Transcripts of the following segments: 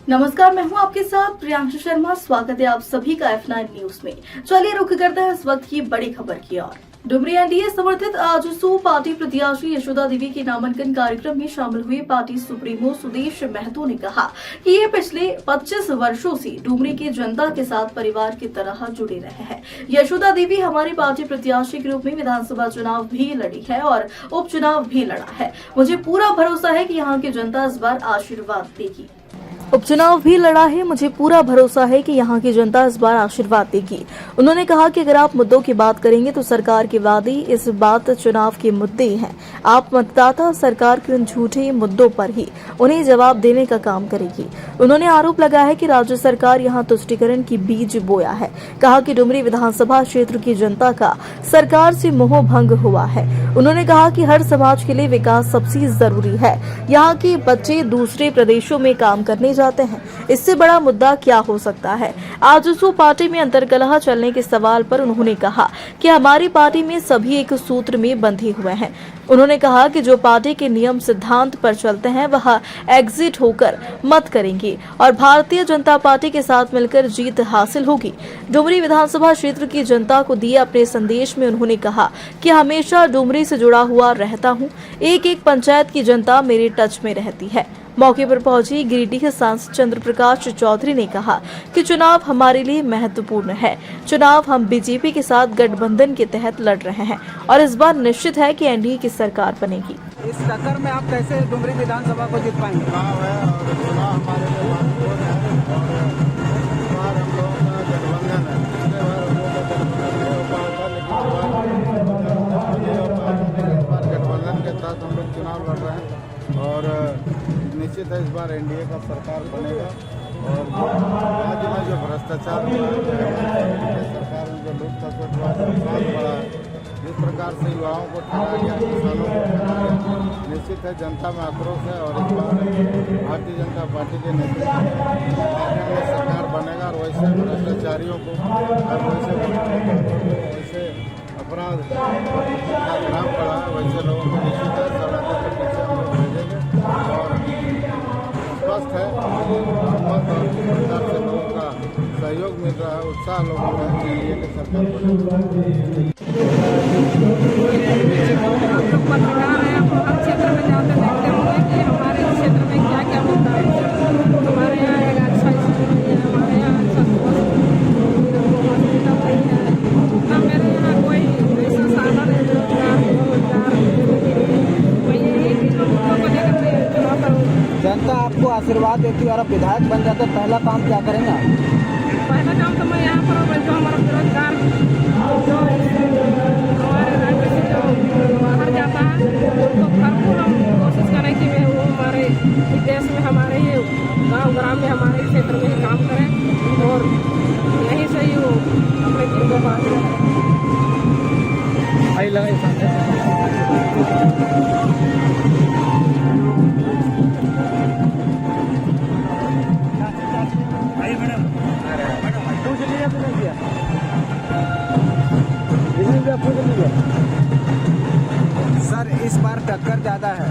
नमस्कार, मैं हूं आपके साथ प्रियांशु शर्मा। स्वागत है आप सभी का F9 न्यूज में। चलिए रुख करते हैं इस वक्त की बड़ी खबर की ओर। डुमरी एनडीए समर्थित आजसू पार्टी प्रत्याशी यशोदा देवी के नामांकन कार्यक्रम में शामिल हुए पार्टी सुप्रीमो सुदेश महतो ने कहा कि ये पिछले 25 वर्षों से डुमरी की जनता के साथ परिवार की तरह जुड़े रहे हैं। यशोदा देवी हमारी पार्टी प्रत्याशी के रूप में विधानसभा चुनाव भी लड़ी है और उपचुनाव भी लड़ा है। मुझे पूरा भरोसा है कि यहाँ की जनता इस बार आशीर्वाद देगी। उपचुनाव भी लड़ा है, मुझे पूरा भरोसा है कि यहाँ की जनता इस बार आशीर्वाद देगी। उन्होंने कहा कि अगर आप मुद्दों की बात करेंगे तो सरकार के वादे इस बात चुनाव के मुद्दे हैं। आप मतदाता सरकार के उन झूठे मुद्दों पर ही उन्हें जवाब देने का काम करेगी। उन्होंने आरोप लगाया है कि राज्य सरकार यहाँ तुष्टीकरण की बीज बोया है। कहा कि डुमरी विधानसभा क्षेत्र की जनता का सरकार से मोह भंग हुआ है। उन्होंने कहा कि हर समाज के लिए विकास सबसे जरूरी है। यहाँ के बच्चे दूसरे प्रदेशों में काम करने जाते हैं, इससे बड़ा मुद्दा क्या हो सकता है। आजसू पार्टी में अंतर्कलह चलने के सवाल पर उन्होंने कहा कि हमारी पार्टी में सभी एक सूत्र में बंधे हुए हैं। उन्होंने कहा कि जो पार्टी के नियम सिद्धांत पर चलते हैं वह एग्जिट होकर मत करेंगे और भारतीय जनता पार्टी के साथ मिलकर जीत हासिल होगी। डुमरी विधानसभा क्षेत्र की जनता को दिए अपने संदेश में उन्होंने कहा कि हमेशा डुमरी से जुड़ा हुआ रहता हूँ। एक एक पंचायत की जनता मेरे टच में रहती है। मौके पर पहुंची गिरिडीह सांसद चंद्र प्रकाश चौधरी ने कहा कि चुनाव हमारे लिए महत्वपूर्ण है। चुनाव हम बीजेपी के साथ गठबंधन के तहत लड़ रहे हैं और इस बार निश्चित है कि एनडीए की सरकार बनेगी। इस टक्कर में आप कैसे डुमरी विधानसभा को जीत पाएंगे? चुनाव है और चुनाव हमारे लिए महत्वपूर्ण है और इस बार हम लोगों का गठबंधन है। पिछले बार हम लोगों का गठबंधन के तहत हम लोग चुनाव लड़ रहे हैं और निश्चित है इस बार एनडीए का सरकार बनेगा। और राज्य में जो भ्रष्टाचार हुआ है, सरकार में जो लोकतंत्र का विश्वास बढ़ा है, जिस प्रकार से युवाओं को ठगा गया, किसानों को ठगा गया, निश्चित है जनता में आक्रोश है और इस बार भारतीय जनता पार्टी के नेतृत्व में सरकार बनेगा और वैसे भ्रष्टाचारियों को और वैसे अपराध का ग्राम पड़ा है, वैसे लोगों को निश्चित है सड़कों के पीछे हम लोग भेजेंगे और स्पष्ट है हिम्मत और सरकार से लोगों का सहयोग मिल रहा है, उत्साह लोगों का एनडीए की सरकार बनेगी। हम लोग पत्रकार हैं, हम हर क्षेत्र में जाते देखते होंगे कि हमारे क्षेत्र में क्या क्या होता है। हमारे यहाँ एक अच्छा स्कूल नहीं है, हमारे यहाँ अच्छा हॉस्पिटल नहीं है, ना मेरे यहाँ कोई ऐसा साधन है रोजगार तो यही चीज़ों को लेकर मैं चुनाव करूँगा। जनता आपको आशीर्वाद देती है और आप विधायक बन जाते, पहला काम क्या करेंगे? पहला काम तो मैं यहाँ पर जो हमारा बेरोजगार जो हमारे राज्य से जो बाहर जाता है तो भरपूर हम कोशिश करें कि वो हमारे देश में, हमारे ये गांव ग्राम में, हमारे क्षेत्र में ही काम करें और यहीं से ही वो अपने जीवन को आगे सर इस बार टक्कर ज्यादा है।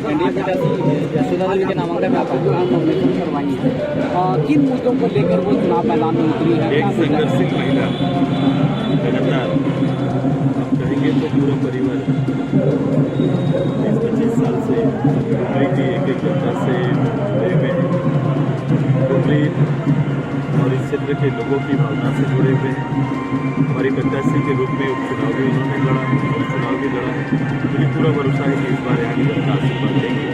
एनडीए प्रत्याशी यशोदा देवी के नामांकन में आपको नॉमिनेशन करवाई है, किन मुद्दों को लेकर वो चुनाव मैदान में उतरी है? एक संघर्षित महिला लगातार हम कहेंगे तो पूरा परिवार 20-25 साल से डुमरी की एक एक जनता से जुड़े हुए हैं। डुमरी और इस क्षेत्र के लोगों की भावना से जुड़े हुए हैं। हमारी प्रत्याशी के रूप में उपचुनाव भी उन्होंने लड़ा है और चुनाव भी लड़ा है। मुझे पूरा भरोसा है कि इस बार यहाँ की जनता आशीर्वाद देंगे।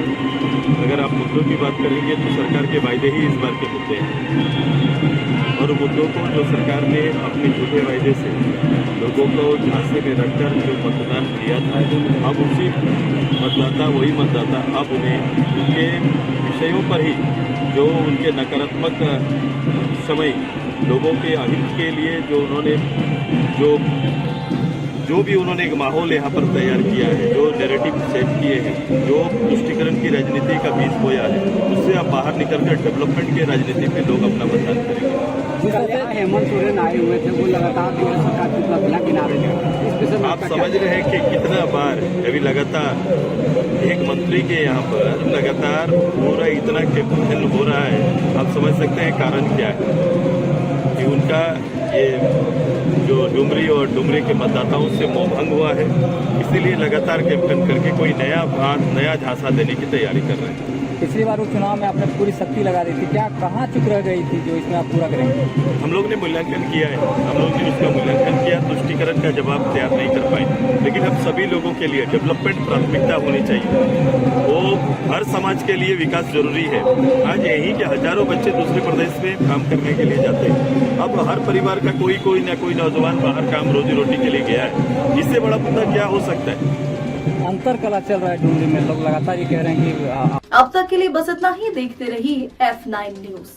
अगर आप मुद्दों की बात करेंगे तो सरकार के वायदे ही इस बार के मुद्दे हैं और मुद्दों को जो सरकार ने अपने झूठे वायदे से लोगों को झांसे में रखकर जो मतदान किया था, अब उसी मतदाता वही मतदाता अब उन्हें उनके विषयों पर ही जो उनके नकारात्मक समय लोगों के अहित के लिए जो उन्होंने जो भी उन्होंने एक माहौल यहाँ पर तैयार किया है, जो नैरेटिव सेट किए हैं, जो पुष्टिकरण की राजनीति का बीज बोया है, उससे आप बाहर निकलकर डेवलपमेंट की राजनीति में लोग अपना मतदान करेंगे। हेमंत सोरेन आए हुए थे, वो लगातार सरकार की उपलब्धियां गिना रहे थे। आप समझ रहे हैं कि कितना बार अभी लगातार एक मंत्री के यहाँ पर लगातार पूरा इतना कैंपेन हो रहा है, आप समझ सकते हैं कारण क्या है कि उनका ये जो डुमरी और डुमरी के मतदाताओं से मोह भंग हुआ है, इसीलिए लगातार कैंपेन करके कोई नया बात, नया झांसा देने की तैयारी कर रहे हैं। पिछली बार उपचुनाव में आपने पूरी शक्ति लगा दी थी, क्या कहाँ चुक रह गई थी जो इसमें आप पूरा करेंगे? हम लोग ने मूल्यांकन किया है, हम लोग ने उसका मूल्यांकन किया, तुष्टिकरण का जवाब तैयार नहीं कर पाए, लेकिन अब सभी लोगों के लिए डेवलपमेंट प्राथमिकता होनी चाहिए। वो हर समाज के लिए विकास जरूरी है। आज यहीं के हजारों बच्चे दूसरे प्रदेश में काम करने के लिए जाते हैं। अब हर परिवार का कोई ना कोई नौजवान बाहर काम रोजी रोटी के लिए गया है, इससे बड़ा मुद्दा क्या हो सकता है? अंतर कला चल रहा है डुमरी में, लोग लगातार ये कह रहे हैं कि अब तक के लिए बस इतना ही। देखते रहिए F9 न्यूज।